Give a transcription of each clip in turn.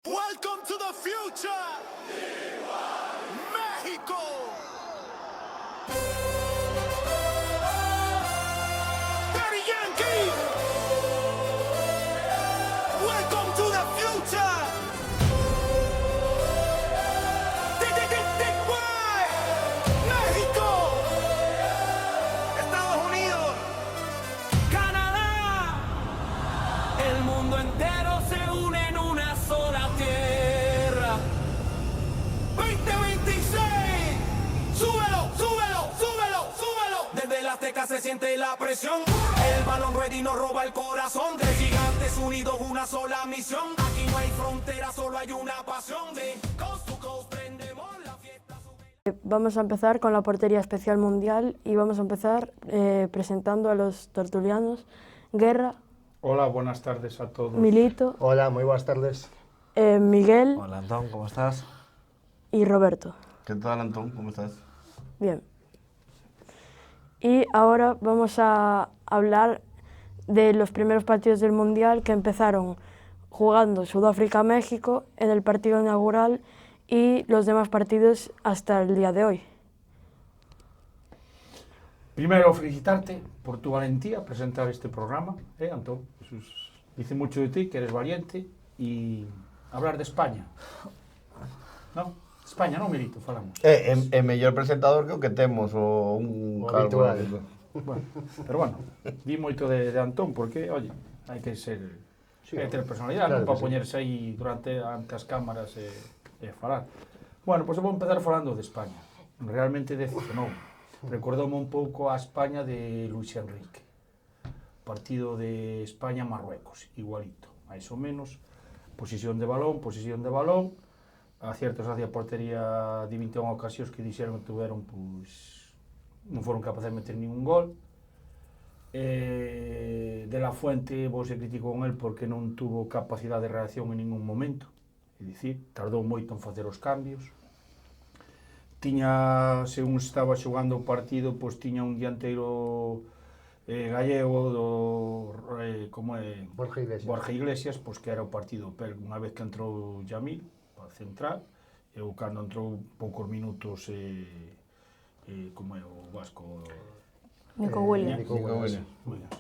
Welcome to the future, México. Daddy Yankee. Welcome to the future. México. Estados Unidos. Canadá. El mundo entero se une en una sola tierra. 2026. Súbelo, súbelo, súbelo, súbelo. Desde la Azteca se siente la presión. El balón ready nos roba el corazón. Tres gigantes unidos, una sola misión. Aquí no hay frontera, solo hay una pasión. De coast to coast prendemos la fiesta. Vamos a empezar con la portería especial mundial y vamos a empezar presentando a los tertulianos. Guerra. Hola, buenas tardes a todos. Milito. Hola, muy buenas tardes. Miguel. Hola Antón, ¿cómo estás? Y Roberto. ¿Qué tal, Antón? ¿Cómo estás? Bien. Y ahora vamos a hablar de los primeros partidos del Mundial que empezaron jugando Sudáfrica-México en el partido inaugural y los demás partidos hasta el día de hoy. Primero, felicitarte por tu valentía a presentar este programa, Antón. Dice mucho de ti, que eres valiente, y hablar de España. ¿No? España, non, Milito, falamos. É mellor presentador que o que temos, o un calvo. habitual. Bueno, pero bueno, di moito de Antón, porque, oye, hai que ser... Sí, hai que ter personalidade, claro non para que sí. poñerse aí ante as cámaras e falar. Bueno, pois eu vou empezar falando de España. Realmente decepcionou. Recordoume un pouco a España de Luis Enrique. Partido de España-Marruecos, igualito, máis ou menos. Posición de balón, aciertos hacia a portería de 21 ocasións que dixeron que tuveron, pois, non foron capaces de meter ningún gol. De la Fuente vos se criticou con el porque non tuvo capacidade de reacción en ningún momento, é dicir, tardou moito en facer os cambios. Tiña, según estaba xogando o partido, pois tiña un dianteiro gallego Borja Iglesias, pois que era o partido, pero unha vez que entrou Yamil para centrar, e cando entrou poucos minutos como é o vasco Nico Williams. Nico Williams.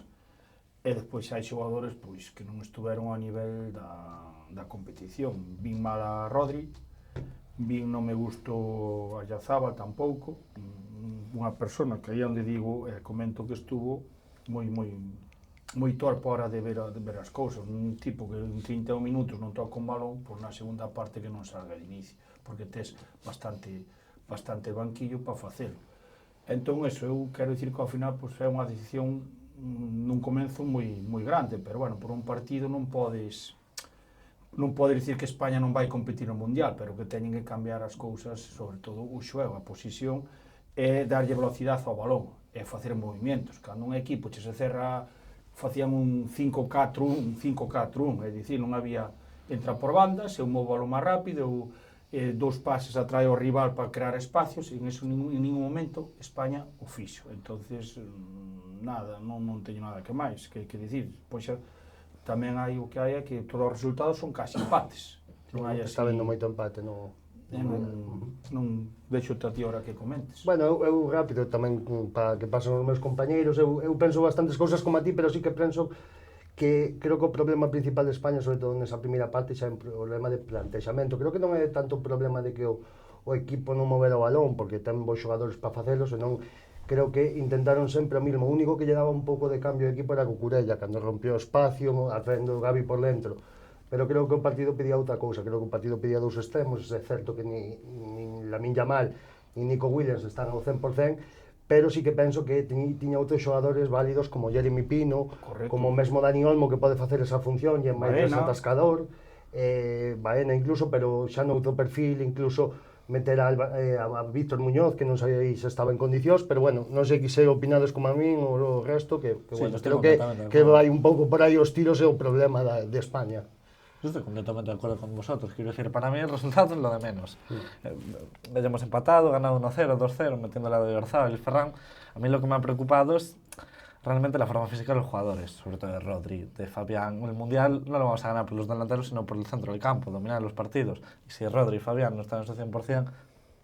E despois hai xogadores pois que non estuveron a nivel da competición. Vin mal a Rodri, vin non me gustou a Yazaba tampouco, unha persona que aí onde digo comento que estuvo moi torpe a hora de ver as cousas, un tipo que en 31 minutos non toca un balón, pois na segunda parte que non salga de inicio, porque tes bastante banquillo para facelo. Entón, eso, eu quero dicir que ao final pois, é unha decisión nun comenzo moi grande, pero bueno, por un partido non podes dicir que España non vai competir no Mundial, pero que teñen que cambiar as cousas, sobre todo o xogo, a posición, e darlle velocidade ao balón, e facer movimentos. Cando un equipo che se cerra, facían un 5-4-1, é dicir, non había entra por bandas, e un movo balón máis rápido, dos pases atrae ao rival para crear espacios, e en eso en ningún momento España o fixo. Entonces, nada, non teño nada que máis que dicir. Pois tamén hai o que hai é que todos os resultados son casi empates. Non hai así, Está vendo moito empate, non? non deixo a ti ahora que comentes. Bueno, eu rápido tamén para que pasen os meus compañeiros, eu penso bastantes cousas como a ti, pero sí que penso que creo que o problema principal de España, sobre todo nesa primeira parte, xa é un problema de plantexamento. Creo que non é tanto un problema de que o equipo non mover o balón, porque ten bons xogadores para facelo, senón creo que intentaron sempre o mismo. O único que lle daba un pouco de cambio de equipo era Cucurella, cando rompió o espacio, facendo Gavi por dentro. Pero creo que o partido pedía outra cousa, creo que o partido pedía dous extremos, é certo que ni Lamine Yamal ni Nico Williams están ao 100%, pero sí que penso que tiña outros xogadores válidos como Jeremy Pino, correcto, como mesmo Dani Olmo que pode facer esa función e é máis desatascador, Baena incluso, pero xa no outro perfil, incluso meter a Víctor Muñoz, que non sabía se estaba en condicións, pero bueno, non sei se opinades como a min ou o resto, que Sí, bueno, estou creo que vai un pouco por aí os tiros e o problema de España. Yo estoy completamente de acuerdo con vosotros. Quiero decir, para mí el resultado es lo de menos. Hayamos empatado, ganado 1-0, 2-0, metiendo la de Oyarzabal y Ferran. A mí lo que me ha preocupado es realmente la forma física de los jugadores, sobre todo de Rodri, de Fabián. El Mundial no lo vamos a ganar por los delanteros, sino por el centro del campo, dominar los partidos. Y si Rodri y Fabián no están en su 100%,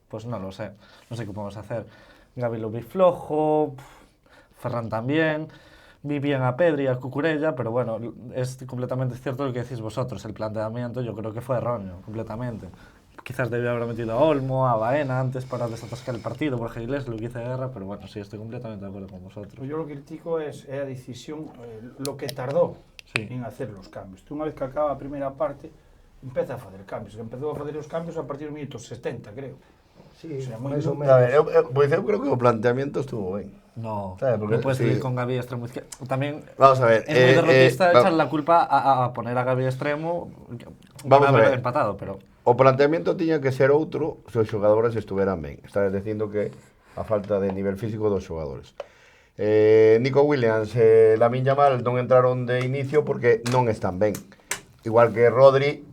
pues no lo sé. No sé qué podemos hacer. Gavi lo vi flojo, Ferran también. Vi bien a Pedri y a Cucurella, pero bueno, es completamente cierto lo que decís vosotros. El planteamiento yo creo que fue erróneo, completamente. Quizás debió haber metido a Olmo, a Baena antes para desatascar el partido, Borja Iglesias, lo que hice de guerra, pero bueno, sí, estoy completamente de acuerdo con vosotros. Yo lo que critico es a decisión, lo que tardó Sí. en hacer los cambios. Tú, una vez que acaba a primeira parte, empeza a facer cambios. Empezou a facer os cambios a partir do minuto 70, creo. Sí, O sea, máis ou A ver, menos. pois eu creo que o planteamiento estuvo ben. No, ¿Sabes? Porque no puedes sí. ir con Gavi extremo izquierdo. También Vamos a ver, es muy derrotista va- echarle la culpa a poner a Gavi extremo, Vamos a haber ver. empatado, pero O planteamiento tiña que ser outro se os xogadores estuveran ben. Estás dicindo que a falta de nivel físico dos xogadores. Nico Williams e Lamine Yamal non entraron de inicio porque non están ben. Igual que Rodri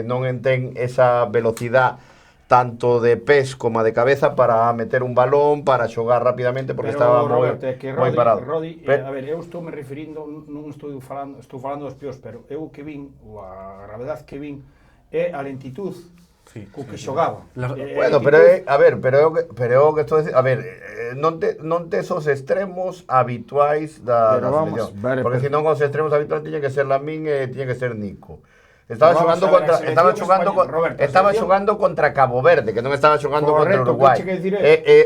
non ten esa velocidade tanto de pés como de cabeza para meter un balón, para xogar rapidamente porque estaba moi Roberto, é que moi Rodri, parado. a ver, eu estou me referindo, non estou falando dos peores, pero eu que vin, ou a gravedade que vin, é a lentitud sí, co que sí. xogaba. Bueno, pero a ver, pero eu que estou dicindo, a ver, non tes os extremos habituais da Pero vamos, selección. vale, Porque pero- senón os extremos habituais tiñen que ser Lamine e tiñen que ser Nico. Estaba Pero vamos xogando a ver, contra a selección española, Roberto, a estaba selección- xogando contra Cabo Verde, que non estaba xogando contra Correcto, Uruguay. que che quer dicir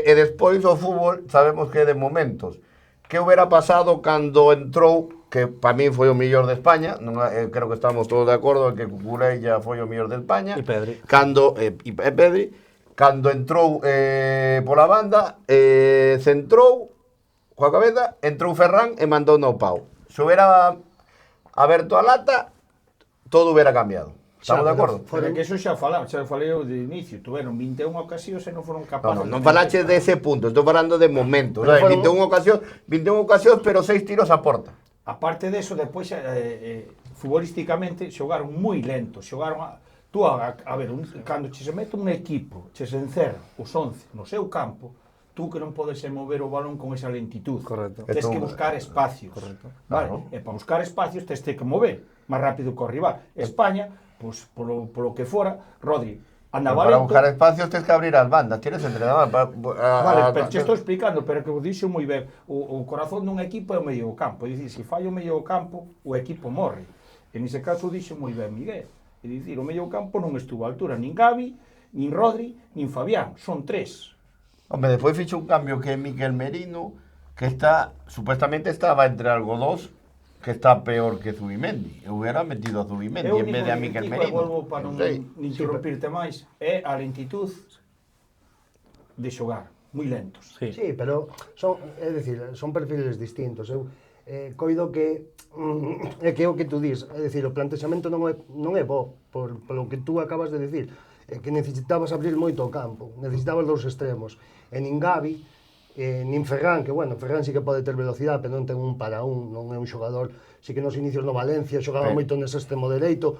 E despois o fútbol sabemos que é de momentos. Que hubiera pasado cando entrou, que para mí foi o mellor de España, non, creo que estamos todos de acordo en que Cucurella foi o mellor de España. E Pedri. Cando Pedri, cando entrou pola banda, centrou coa cabeza, entrou Ferran e mandou no pau. Se hubiera aberto a lata, todo hubiera cambiado. Estamos de acordo? Pero que eso xa falei eu de inicio, tuveron 21 ocasións e non foron capaces. Non falache dese punto, estou falando de momentos. Pero ¿Sabes? fueron- 21 ocasións, pero 6 tiros a porta. Aparte de eso, despois futbolísticamente xogaron moi lento, xogaron a ver, cando che se mete un equipo, che se encerra os 11 no seu campo, tú que non podes mover o balón con esa lentitud. Correcto. Tens que Entón, buscar espacios. correcto. Vale? Claro. E para buscar espacios tens que mover máis rápido que o rival. España, pois polo que fora, Rodri andaba Para lento. buscar espacios tens que abrir as bandas. Tienes entrenador Vale, pero te estou explicando, pero que o dixo moi ben, o corazón dun equipo é o medio campo, é dicir, se falla o medio campo, o equipo morre. E nese caso dixo moi ben Miguel, é dicir, o medio campo non estuvo a altura nin Gavi, nin Rodri, nin Fabián, son tres. Hombre, despois fixo un cambio que é Miquel Merino, que está, supuestamente estaba entre algo dos, que está peor que Zubimendi. Eu hubiera metido a Zubimendi É o en vez único de a que Miquel critico, e Merino. volvo para non sei. interrumpirte máis, é a lentitud de xogar, moi lentos. Sí. Sí, pero é dicir, son perfiles distintos. Eu coido que é que o que tú dis, é dicir, o plantexamento non é bo polo que tú acabas de dicir, é que necesitabas abrir moito o campo, necesitabas dous extremos. E nin Gavi, nin Ferran, que bueno, Ferran sí que pode ter velocidade, pero non ten un para un, non é un xogador, sí que nos inicios no Valencia xogaba moito nese extremo dereito.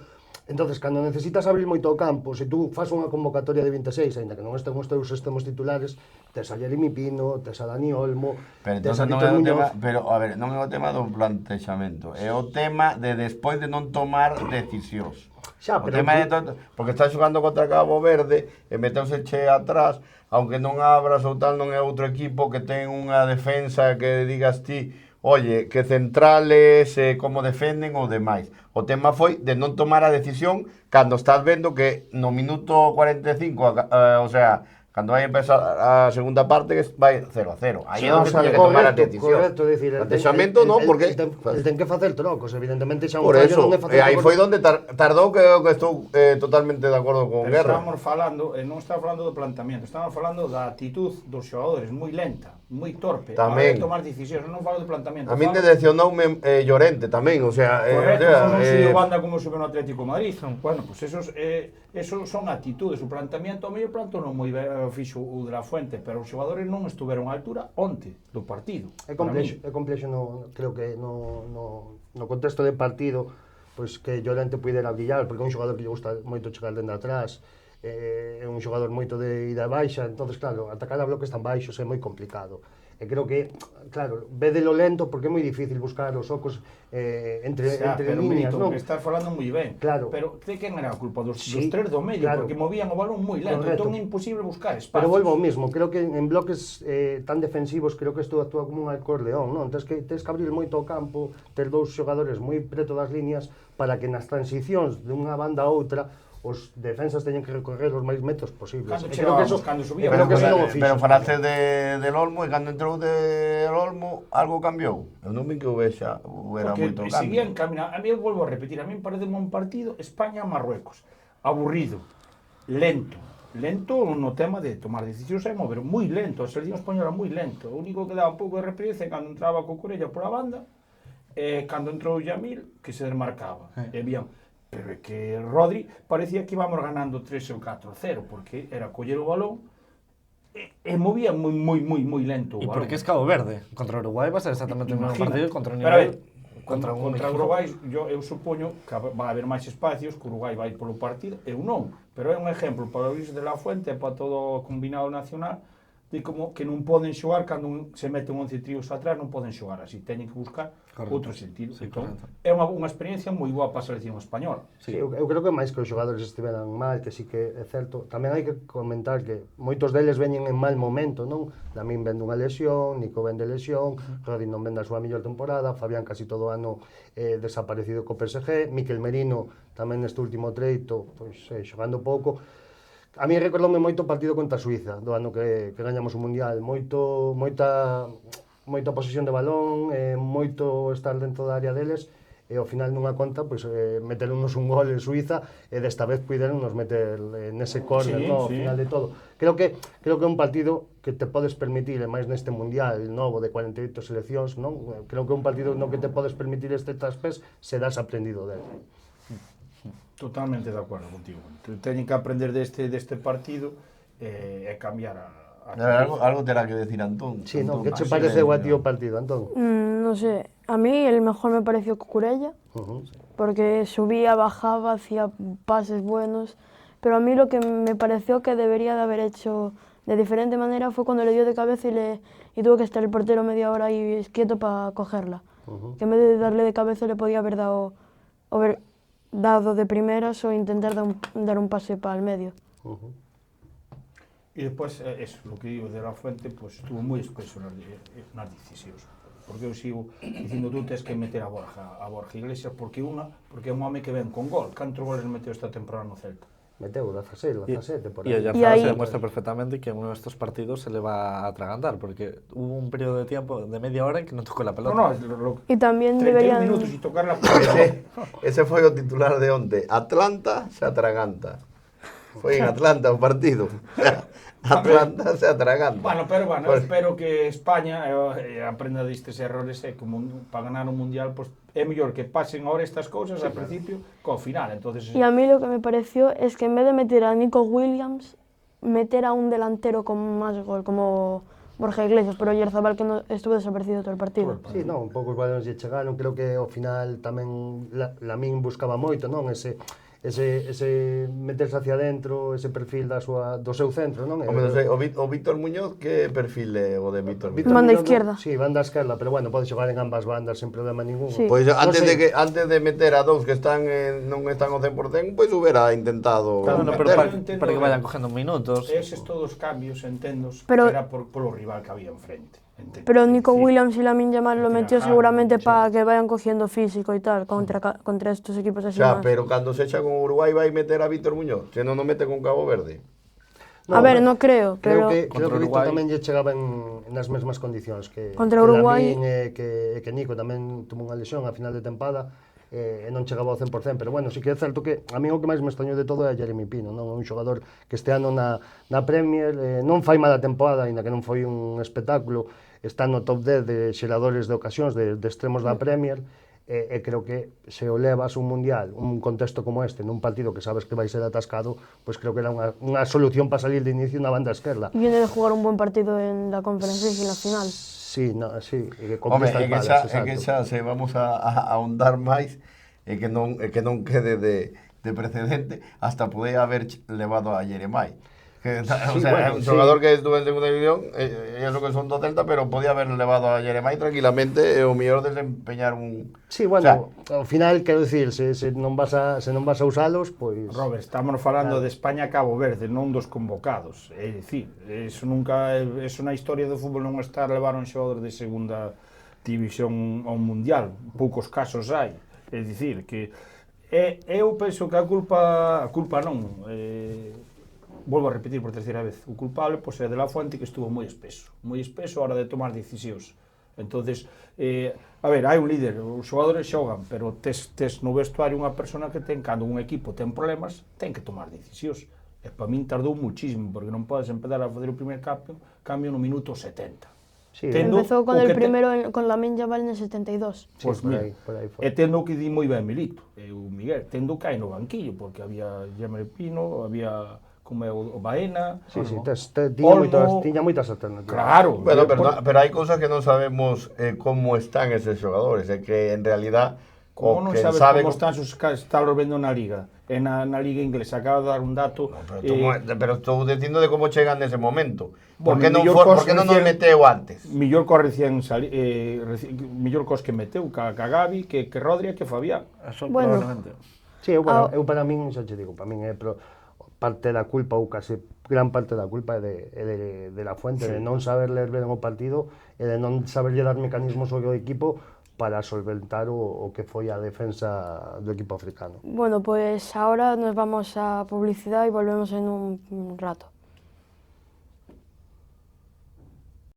Entonces, cando necesitas abrir moito o campo, se tú fas unha convocatoria de 26, aínda que non estén os teus extremos titulares, tes a Jeremy Pino, tes a Dani Olmo, Pero tes a entonces non Víctor é o Muñoz. tema, pero a ver, non é o tema do plantexamento, é o tema de despois de non tomar decisións. Xa, O pero tema é que- porque está xogando contra Cabo Verde e meteuse che atrás, aunque non abras ou tal, non é outro equipo que ten unha defensa que digas ti, oye, que centrales, como defenden ou demais. O tema foi de non tomar a decisión cando estás vendo que no minuto 45, o sea, cando vai empezar a segunda parte, que vai 0-0. Aí é onde O sea, tiña que tomar a correcto, decisión. correcto, decir, Plantexamento non, porque... el ten que facer trocos, evidentemente xa un Por fallo eso, non é facer aí trocos. foi onde tardou que estou totalmente de acordo con Pero Guerra. estábamos falando, non estamos falando do planteamiento, estamos falando da actitud dos xogadores, moi lenta, moi torpe, Tamén. a hora de tomar decisións, non falo do planteamiento. A min falo- decepcionoume Llorente tamén, o sea... Correcto, non eh, subiu banda como subiu no Atlético de Madrid. Bueno, pues esos son actitudes, o planteamiento, o mellor planto non moi fixo o de la Fuente, pero os xogadores non estuveron á altura onte do partido. É complexo no, creo que no contexto de partido, pois que Llorente puidera brillar, porque é un xogador que lle gusta moito chegar dende atrás, é un xogador moito de ida e baixa, entonces claro, atacar a bloques tan baixos é moi complicado. E creo que, claro, védelo lento porque é moi difícil buscar os ocos entre pero líneas, Milito, non? que estás falando moi ben. Claro. Pero de quen era a culpa? Dos Sí, tres do medio, claro. porque movían o balón moi lento. Correcto. Entón é imposible buscar espacios. Pero volvo ao mismo, creo que en bloques tan defensivos creo que isto actúa como un acordeón, non? Tens que abrir moito o campo, ter dous xogadores moi preto das líneas para que nas transicións dunha banda a outra os defensas teñen que recorrer os máis metros posibles. Cando E creo que eso, cando subía, creo que eso non o fixo. Pero falaste del Olmo e cando entrou del Olmo algo cambiou. Eu non vi que houbera porque moito seguían cambio. caminando. A mí volvo a repetir, a mí me parece un partido España-Marruecos. Aburrido, lento no tema de tomar decisións e mover, moi lento. A selección española moi lento. O único que daba un pouco de repredencia cando entraba Cucurella pola banda e cando entrou Yamil, que se desmarcaba. E bien, pero é que Rodri parecía que íbamos ganando 3 ou 4-0, porque era coller o balón e movía moi lento o E balón. porque es Cabo Verde. Contra Uruguai va a ser exactamente o mesmo Imagínate. partido contra un Pero a ver, nivel... contra un equipo. Uruguai, eu supoño que vai haber máis espacios, que Uruguai vai polo partido, eu non, pero é un exemplo para o Luis de la Fuente e para todo o combinado nacional de como que non poden xogar cando se meten 11 tríos atrás, non poden xogar así, teñen que buscar outro sentido. Sí, Entón, correcto. é unha experiencia moi boa para a selección española. Sí, eu creo que máis que os xogadores estiveran mal, que sí que é certo. Tamén hai que comentar que moitos deles veñen en mal momento, non? Lamín ven dunha lesión, Nico ven de lesión, Rodri non ven da súa mellor temporada, Fabián casi todo o ano desaparecido co PSG, Miquel Merino tamén neste último treito, pois xogando pouco. A mí recordoume moito o partido contra Suiza, do ano que gañamos o Mundial, moita posesión de balón, moito estar dentro da área deles, e ao final nunha conta, pois, meteronnos un gol en Suiza, e desta vez puideronnos meter nese córner, Sí, no, ao sí. final de todo. Creo que é un partido que te podes permitir, e máis neste Mundial novo de 48 seleccións, non? Creo que é un partido no que te podes permitir este traspés se das aprendido dele. Totalmente de acordo contigo. Teñen que aprender deste partido e cambiar Algo terá que decir Antón. Sí, non, Antón, que che así pareceu de- a ti o partido, Antón? No sé, a mí el mejor me pareció Cucurella, porque subía, bajaba, hacía pases buenos, pero a mí lo que me pareció que debería de haber hecho de diferente manera fue cuando le dio de cabeza y tuvo que estar el portero media hora ahí quieto para cogerla. Que en vez de darle de cabeza le podía haber dado de primeras o intentar dar un pase para el medio. E despois, eso, o que digo de la Fuente, pues, estuvo moi espeso nas decisións. Porque eu sigo dicindo, tú tens que meter a Borja Iglesias, porque é un home que ven con gol. Cantos goles meteu esta temporada no Celta? Meteu 16, 17 por Y aí. el Y ahí- se demuestra perfectamente que en uno de estos partidos se le va a atragantar, porque hubo un periodo de tiempo de media hora en que no tocó la pelota. No, Y también 31 deberían... minutos y tocar la pelota. Ese foi o titular de onte. Atlanta se atraganta. Foi en Atlanta o partido. Atlanta se atraganta. Pero Pues, espero que España aprenda destes errores e que para ganar un mundial pues, é mellor que pasen ahora estas cousas al principio co final. Entonces, Y a mí lo que me pareció es que en vez de meter a Nico Williams, meter a un delantero con más gol, como Borja Iglesias, pero Oyarzabal que no, estuvo desaparecido todo el partido. Sí, non, un pouco os balóns lle chegaron, creo que ao final tamén Lamín buscaba moito, non? Ese meterse hacia dentro, ese perfil do seu centro, non? Home, non sei, o Víctor Muñoz, que perfil é o de Víctor Muñoz? Víctor Banda Muñoz, izquierda. Sí, banda izquierda, pero bueno, pode xogar en ambas bandas sen problema ningún. Sí. Pois antes sei. de meter a dous que non están ao 100%, pois hubiera intentado Claro, no, pero meter. para que vayan cogiendo minutos. eses todos cambios, entendos, Pero- era polo rival que había enfrente. Pero Nico Williams y Lamine Yamal lo metió Trabajar, seguramente sí. para que vayan cogiendo físico y tal contra estos equipos así Xa, más. pero cando se echa con Uruguai vai meter a Víctor Muñoz, se non o mete con Cabo Verde. A ver, no creo, Creo pero que Contra Víctor Uruguai- tamén lle chegaba nas mesmas condicións que Contra que Uruguai- Lamín e que Nico tamén tuvo unha lesión a final de tempada e non chegaba ao 100%, pero bueno, sí que é certo que a mí o que máis me extrañou de todo é Jeremy Pino, non? Un xogador que este ano na Premier non fai mala temporada, aínda que non foi un espectáculo, está no top 10 de xeradores de ocasións de extremos da Premier, e creo que se o levas un mundial, un contexto como este, nun partido que sabes que vai ser atascado, pois creo que era unha solución para salir de inicio na banda esquerda. viene de jugar un buen partido en la Conference League en la final. Sí, no, sí, e que Home, conquista é el que Palace, xa, exacto. se vamos a ahondar máis e que non quede de precedente hasta poder haber levado a Jeremai. Que, o Sí, sea, bueno, é un sí. xogador que estuvo en segunda división, e iso que son do Celta, pero podía haber levado a Jeremai tranquilamente e o mellor desempeñar un... Sí, O sea, bueno, ao final, quero dicir, se non vas a usalos, pois... Robert, estamos falando Claro. de España e Cabo Verde, non dos convocados. É dicir, eso nunca, eso na historia do fútbol non está a levar un xogador de segunda división ao mundial. Poucos casos hai. É dicir, que eu penso que a culpa non, volvo a repetir por terceira vez, o culpable pois, é de la Fuente, que estuvo moi espeso a hora de tomar decisións. Entonces, a ver, hai un líder, os xogadores xogan, pero tes no vestuario unha persona que cando un equipo ten problemas, ten que tomar decisións. E para min tardou muchísimo, porque non podes empezar a fazer o primer cambio no minuto 70. Sí, Empezó con o el que primero con Lamine Yamal en el 72. sí, Pois por mira, aí foi. e tendo que di moi ben Milito, e o Miguel, tendo que hai no banquillo, porque había Jamer Pino, había como é o Baena, Sí, sí, Olmo, tiña moitas alternativas. claro, Bueno, pero hai cousas que non sabemos como están eses xogadores, é que en realidad como o non que sabes sabe como están los vendo na Liga, e na Liga Inglesa, acaba de dar un dato, pero estou dicindo de como chegan nese momento. Bueno, Por que non nos meteu antes? millor co millor cos que meteu, ca Gavi, que Rodri e que Fabián. Eso Bueno. probablemente. Sí, eu para min, xa te digo, para min é parte da culpa, ou case gran parte da culpa é de la Fuente, de non saber ler ben o partido e de non saberlle dar mecanismos ao equipo para solventar o que foi a defensa do equipo africano. Bueno, pues ahora nos vamos a publicidad y volvemos en un rato.